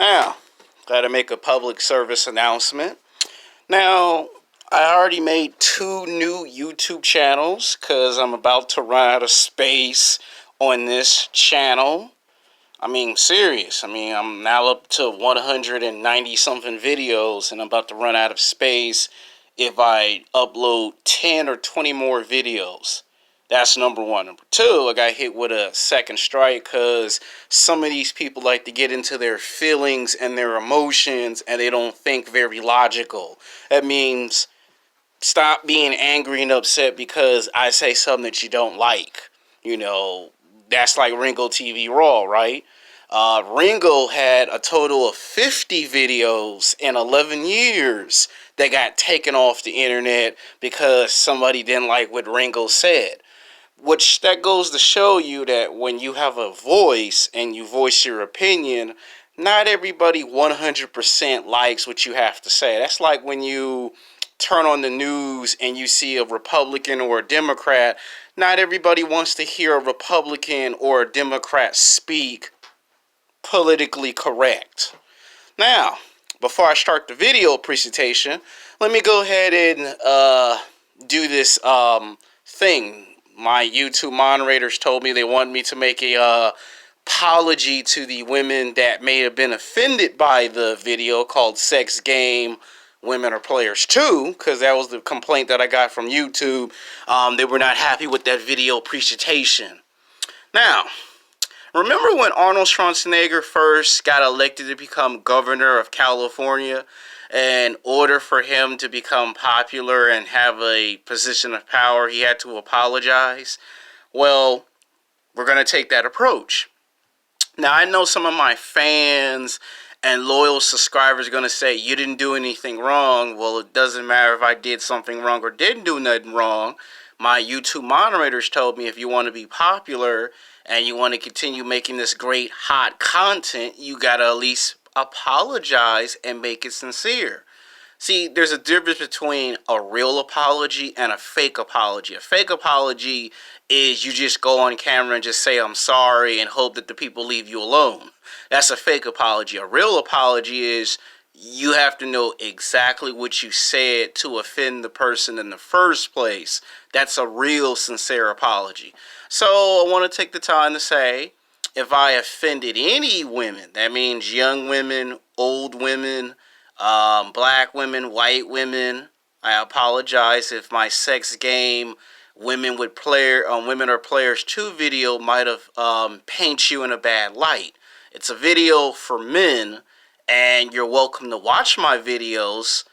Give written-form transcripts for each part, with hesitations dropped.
Now, gotta make a public service announcement. Now, I already made 2 new YouTube channels because I'm about to run out of space on this channel. I mean, serious. I'm now up to 190 something videos, and I'm about to run out of space if I upload 10 or 20 more videos. That's number one. Number two, I got hit with a second strike because some of these people like to get into their feelings and their emotions, and they don't think very logical. That means stop being angry and upset because I say something that you don't like. You know, that's like Ringo TV Raw, right? Ringo had a total of 50 videos in 11 years that got taken off the internet because somebody didn't like what Ringo said. Which that goes to show you that when you have a voice and you voice your opinion, not everybody 100% likes what you have to say. That's like when you turn on the news and you see a Republican or a Democrat. Not everybody wants to hear a Republican or a Democrat speak politically correct. Now, before I start the video presentation, let me go ahead and do this thing. My YouTube moderators told me they wanted me to make a apology to the women that may have been offended by the video called Sex Game Women Are Players Too, because that was the complaint that I got from YouTube. They were not happy with that video presentation. Now, remember when Arnold Schwarzenegger first got elected to become governor of California? In order for him to become popular and have a position of power, he had to apologize. Well, we're going to take that approach. Now, I know some of my fans and loyal subscribers are going to say, you didn't do anything wrong. Well, it doesn't matter if I did something wrong or didn't do nothing wrong. My YouTube moderators told me if you want to be popular and you want to continue making this great hot content, you got to at least apologize and make it sincere. See, there's a difference between a real apology and a fake apology. A fake apology is you just go on camera and just say, I'm sorry, and hope that the people leave you alone. That's a fake apology. A real apology is you have to know exactly what you said to offend the person in the first place. That's a real, sincere apology. So I want to take the time to say, if I offended any women, that means young women, old women, black women, white women, I apologize. If my Sex Game Women Are Players 2 video might have paint you in a bad light. It's a video for men, and you're welcome to watch my videos.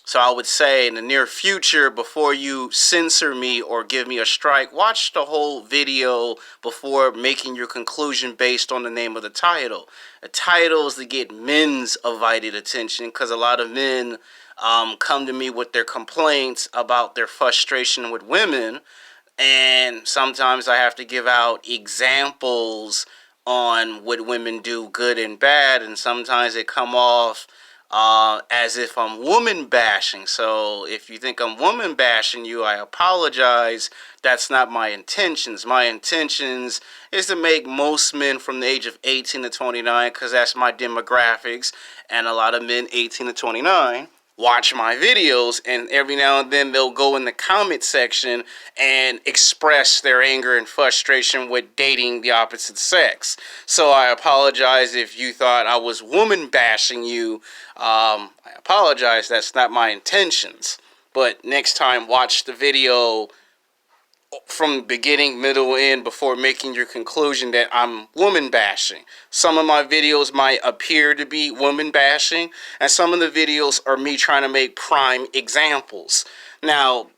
So I would say in the near future, before you censor me or give me a strike, watch the whole video before making your conclusion based on the name of the title. The title is to get men's invited attention, because a lot of men come to me with their complaints about their frustration with women, and sometimes I have to give out examples on what women do good and bad, and sometimes they come off as if I'm woman bashing. So if you think I'm woman bashing you, I apologize. That's not my intentions. My intentions is to make most men from the age of 18 to 29, because that's my demographics, and a lot of men 18 to 29 watch my videos, and every now and then they'll go in the comment section and express their anger and frustration with dating the opposite sex. So I apologize if you thought I was woman bashing you. I apologize, that's not my intentions. But next time, watch the video from beginning, middle, end before making your conclusion that I'm woman bashing. Some of my videos might appear to be woman bashing, and some of the videos are me trying to make prime examples. Now,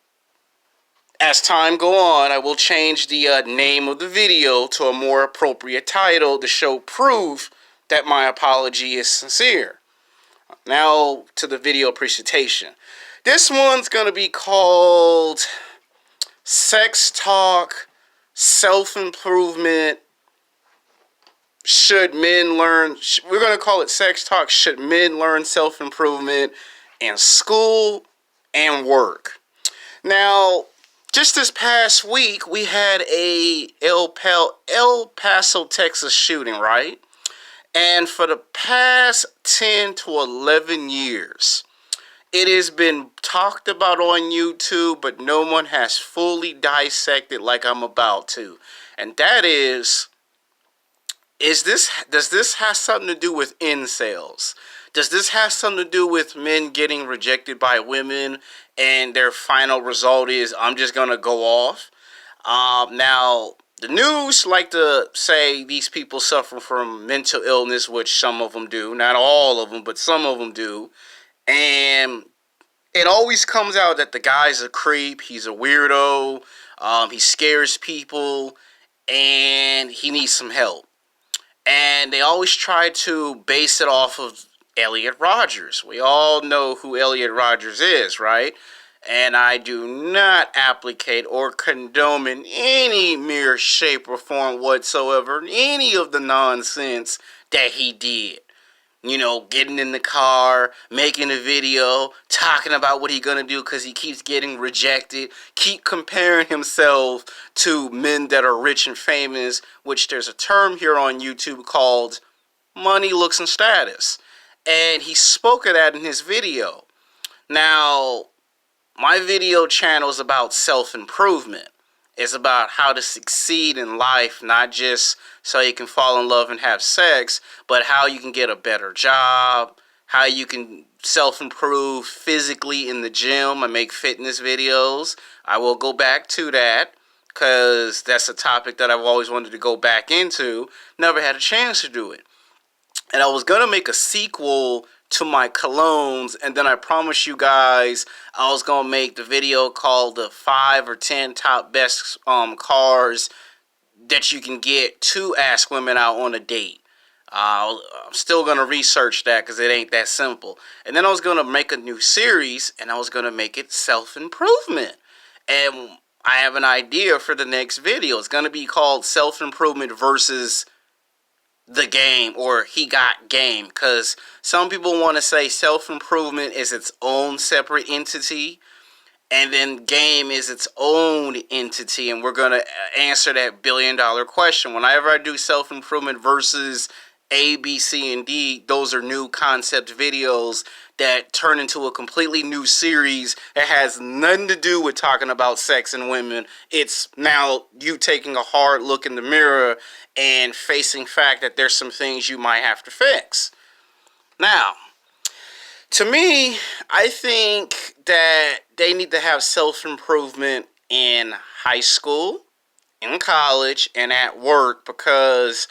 as time go on, I will change the name of the video to a more appropriate title to show proof that my apology is sincere. Now to the video presentation. This one's going to be called Sex Talk, Self-Improvement, Should Men Learn... We're going to call it Sex Talk, Should Men Learn Self-Improvement in School and Work. Now, just this past week, we had a El Paso, Texas shooting, right? And for the past 10 to 11 years, it has been talked about on YouTube, but no one has fully dissected like I'm about to. And that does this have something to do with incels? Does this have something to do with men getting rejected by women and their final result is I'm just gonna go off? Now, the news like to say these people suffer from mental illness, which some of them do. Not all of them, but some of them do. And it always comes out that the guy's a creep, he's a weirdo, he scares people, and he needs some help. And they always try to base it off of Elliot Rodgers. We all know who Elliot Rodgers is, right? And I do not applicate or condone in any mere shape or form whatsoever any of the nonsense that he did. You know, getting in the car, making a video, talking about what he's gonna do because he keeps getting rejected, keep comparing himself to men that are rich and famous, which there's a term here on YouTube called money, looks, and status. And he spoke of that in his video. Now, my video channel is about self-improvement. It's about how to succeed in life, not just so you can fall in love and have sex, but how you can get a better job, how you can self-improve physically in the gym. I make fitness videos. I will go back to that because that's a topic that I've always wanted to go back into. Never had a chance to do it. And I was going to make a sequel to my colognes, and then I promised you guys I was going to make the video called the 5 or 10 top best cars that you can get to ask women out on a date. I'm still going to research that because it ain't that simple. And then I was going to make a new series, and I was going to make it self-improvement. And I have an idea for the next video. It's going to be called Self-Improvement versus the Game, or He Got Game, because some people want to say self-improvement is its own separate entity, and then game is its own entity, and we're going to answer that billion-dollar question. Whenever I do self-improvement versus A, B, C, and D, those are new concept videos that turn into a completely new series that has nothing to do with talking about sex and women. It's now you taking a hard look in the mirror and facing fact that there's some things you might have to fix. Now, to me, I think that they need to have self-improvement in high school, in college, and at work, because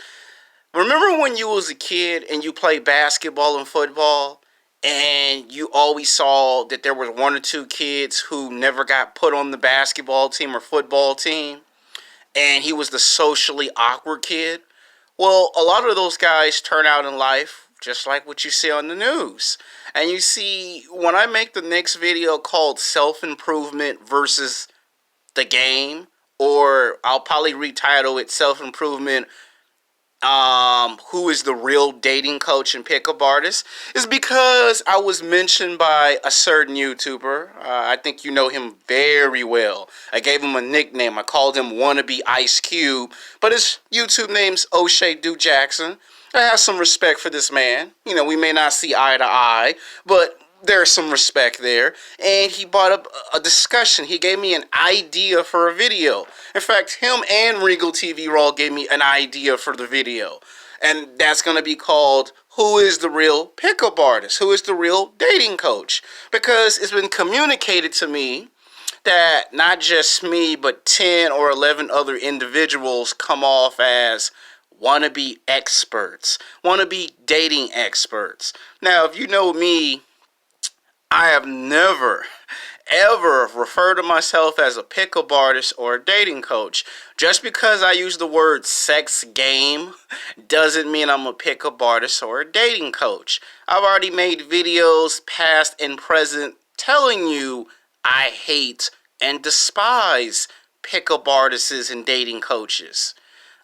remember when you was a kid and you played basketball and football and you always saw that there was one or two kids who never got put on the basketball team or football team, and he was the socially awkward kid? Well, a lot of those guys turn out in life just like what you see on the news. And you see, when I make the next video called Self-Improvement versus the Game, or I'll probably retitle it Self-Improvement, who is the real dating coach and pickup artist, is because I was mentioned by a certain YouTuber. I think you know him very well. I gave him a nickname. I called him Wannabe Ice Cube, but his YouTube name's O'Shea Duke Jackson. I have some respect for this man. You know, we may not see eye to eye, but there's some respect there. And he brought up a discussion. He gave me an idea for a video. In fact, him and Regal TV Raw gave me an idea for the video. And that's going to be called Who is the Real Pickup Artist? Who is the Real Dating Coach? Because it's been communicated to me that not just me, but 10 or 11 other individuals come off as wannabe experts, wannabe dating experts. Now, if you know me, I have never, ever referred to myself as a pickup artist or a dating coach. Just because I use the word sex game doesn't mean I'm a pickup artist or a dating coach. I've already made videos, past and present, telling you I hate and despise pickup artists and dating coaches.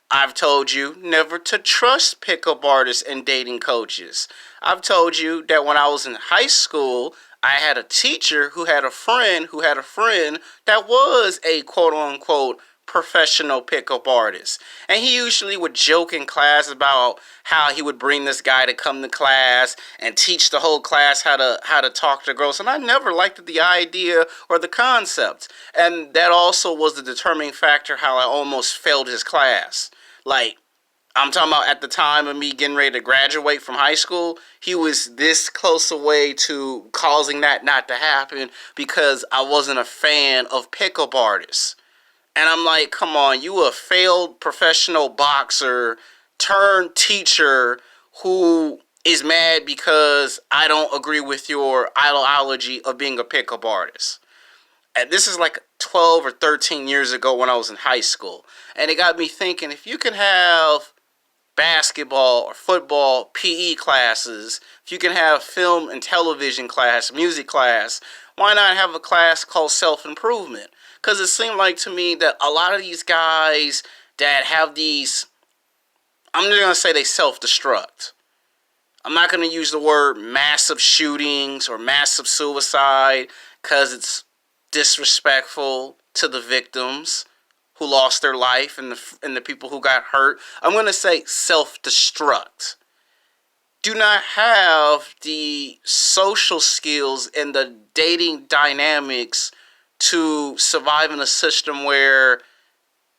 I've told you never to trust pickup artists and dating coaches. I've told you that when I was in high school, I had a teacher who had a friend that was a quote-unquote professional pickup artist. And he usually would joke in class about how he would bring this guy to come to class and teach the whole class how to talk to girls. And I never liked the idea or the concept. And that also was the determining factor how I almost failed his class. Like, I'm talking about at the time of me getting ready to graduate from high school, he was this close away to causing that not to happen because I wasn't a fan of pickup artists. And I'm like, come on, you a failed professional boxer turned teacher who is mad because I don't agree with your ideology of being a pickup artist. And this is like 12 or 13 years ago when I was in high school. And it got me thinking, if you can have basketball or football, PE classes, if you can have film and television class, music class, why not have a class called self-improvement? Because it seemed like to me that a lot of these guys that have these, I'm just going to say they self-destruct. I'm not going to use the word massive shootings or massive suicide because it's disrespectful to the victims who lost their life and the people who got hurt. I'm going to say self-destruct. Do not have the social skills and the dating dynamics to survive in a system where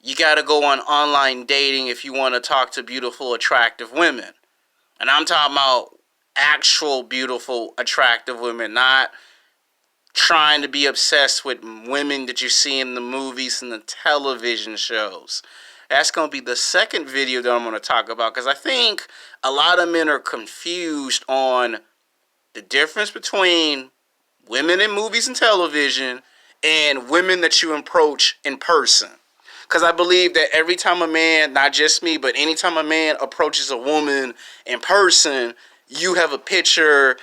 you got to go on online dating if you want to talk to beautiful, attractive women. And I'm talking about actual beautiful, attractive women, not trying to be obsessed with women that you see in the movies and the television shows. That's going to be the second video that I'm going to talk about because I think a lot of men are confused on the difference between women in movies and television and women that you approach in person. Because I believe that every time a man, not just me, but anytime a man approaches a woman in person, you have a picture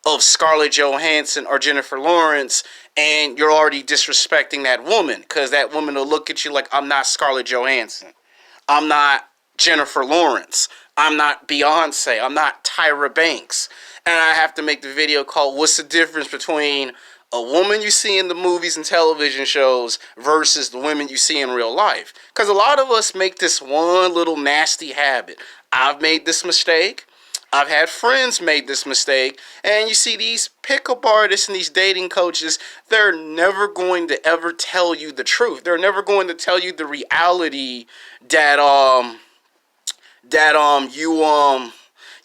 of Scarlett Johansson or Jennifer Lawrence, and you're already disrespecting that woman because that woman will look at you like, I'm not Scarlett Johansson. I'm not Jennifer Lawrence. I'm not Beyonce. I'm not Tyra Banks. And I have to make the video called What's the Difference Between a woman you see in the movies and television shows versus the women you see in real life. Because a lot of us make this one little nasty habit. I've made this mistake. I've had friends made this mistake. And you see these pickup artists and these dating coaches, they're never going to ever tell you the truth. They're never going to tell you the reality that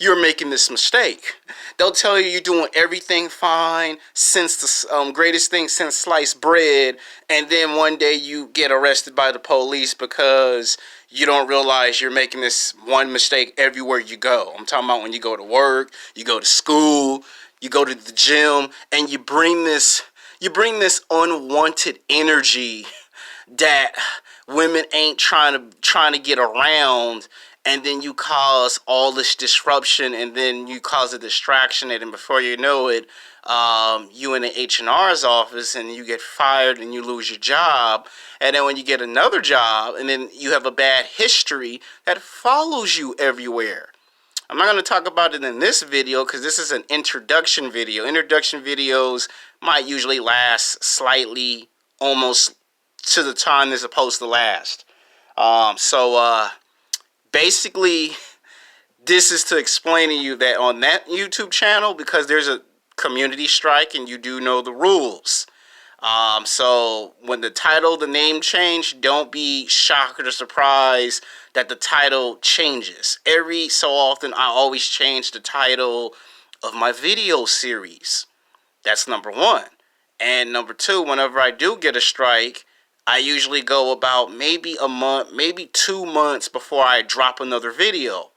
you're making this mistake. They'll tell you you're doing everything fine since the greatest thing since sliced bread, and then one day you get arrested by the police because you don't realize you're making this one mistake everywhere you go. I'm talking about when you go to work, you go to school, you go to the gym, and you bring this unwanted energy that women ain't trying to get around, and then you cause all this disruption, and then you cause a distraction, and before you know it, you in the H&R's office, and you get fired, and you lose your job, and then when you get another job, and then you have a bad history that follows you everywhere. I'm not going to talk about it in this video because this is an introduction video. Introduction videos might usually last slightly, almost to the time they're supposed to last. Basically, this is to explain to you that on that YouTube channel, because there's a community strike and you do know the rules. So when the name change, don't be shocked or surprised that the title changes. Every so often, I always change the title of my video series. That's number one. And number two, whenever I do get a strike, I usually go about maybe a month, maybe 2 months before I drop another video.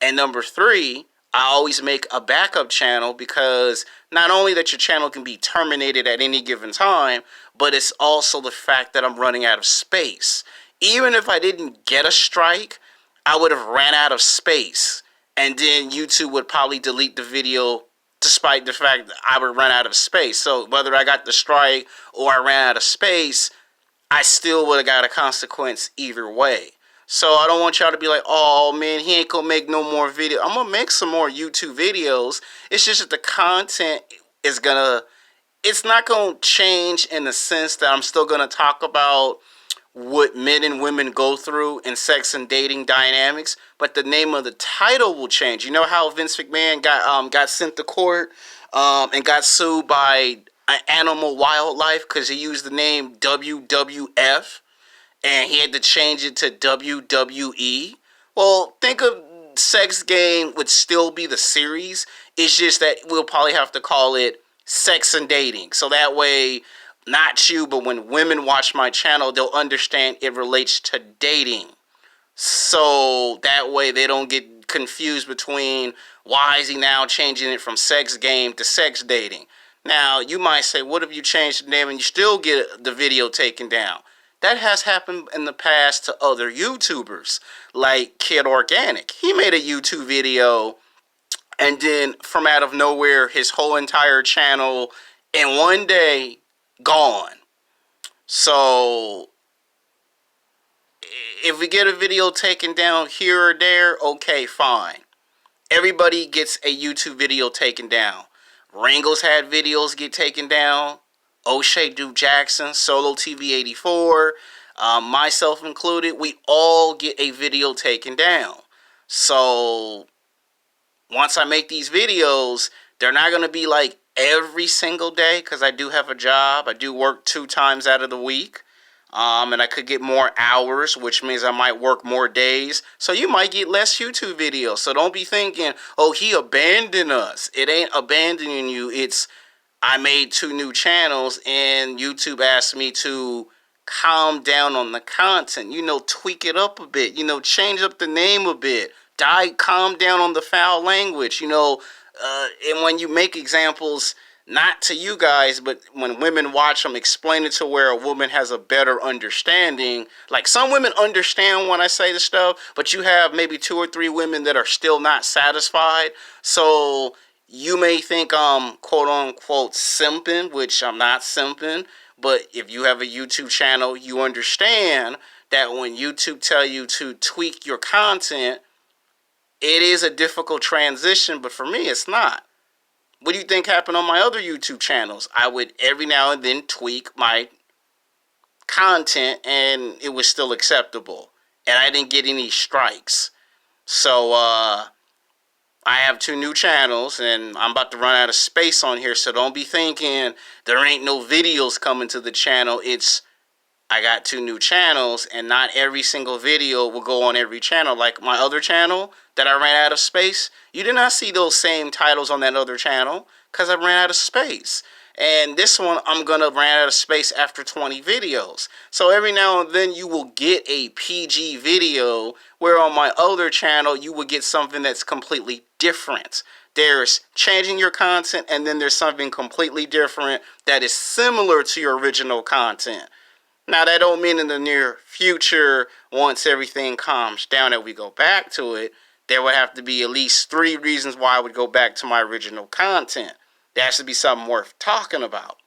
And number three, I always make a backup channel because not only that your channel can be terminated at any given time, but it's also the fact that I'm running out of space. Even if I didn't get a strike, I would have ran out of space. And then YouTube would probably delete the video despite the fact that I would run out of space. So whether I got the strike or I ran out of space, I still would have got a consequence either way. So I don't want y'all to be like, oh man, he ain't gonna make no more videos. I'm gonna make some more YouTube videos. It's just that the content is it's not gonna change in the sense that I'm still gonna talk about what men and women go through in sex and dating dynamics, but the name of the title will change. You know how Vince McMahon got sent to court and got sued by Animal Wildlife because he used the name WWF and he had to change it to WWE. Well, think of Sex Game would still be the series. It's just that we'll probably have to call it Sex and Dating. So that way, not you, but when women watch my channel, they'll understand it relates to dating. So that way they don't get confused between why is he now changing it from Sex Game to Sex Dating. Now, you might say, what if you change the name and you still get the video taken down? That has happened in the past to other YouTubers, like Kid Organic. He made a YouTube video, and then from out of nowhere, his whole entire channel in one day gone. So if we get a video taken down here or there, okay, fine. Everybody gets a YouTube video taken down. Ringo's had videos get taken down. O'Shea Duke Jackson, Solo TV 84, myself included, we all get a video taken down. So once I make these videos, they're not going to be like every single day because I do have a job. I do work 2 times out of the week. And I could get more hours, which means I might work more days. So you might get less YouTube videos. So don't be thinking, oh, he abandoned us. It ain't abandoning you. It's I made 2 new channels and YouTube asked me to calm down on the content. Tweak it up a bit. Change up the name a bit. Calm down on the foul language. And when you make examples, not to you guys, but when women watch them, explain it to where a woman has a better understanding. Like some women understand when I say the stuff, but you have maybe 2 or 3 women that are still not satisfied. So you may think I'm quote unquote simping, which I'm not simping. But if you have a YouTube channel, you understand that when YouTube tell you to tweak your content, it is a difficult transition, but for me, it's not. What do you think happened on my other YouTube channels? I would every now and then tweak my content and it was still acceptable. And I didn't get any strikes. So, I have 2 new channels and I'm about to run out of space on here. So don't be thinking there ain't no videos coming to the channel. I got 2 new channels and not every single video will go on every channel. Like my other channel that I ran out of space, you did not see those same titles on that other channel because I ran out of space. And this one, I'm going to run out of space after 20 videos. So every now and then you will get a PG video where on my other channel you will get something that's completely different. There's changing your content and then there's something completely different that is similar to your original content. Now, that don't mean in the near future, once everything calms down and we go back to it, there would have to be at least 3 reasons why I would go back to my original content. There has to be something worth talking about.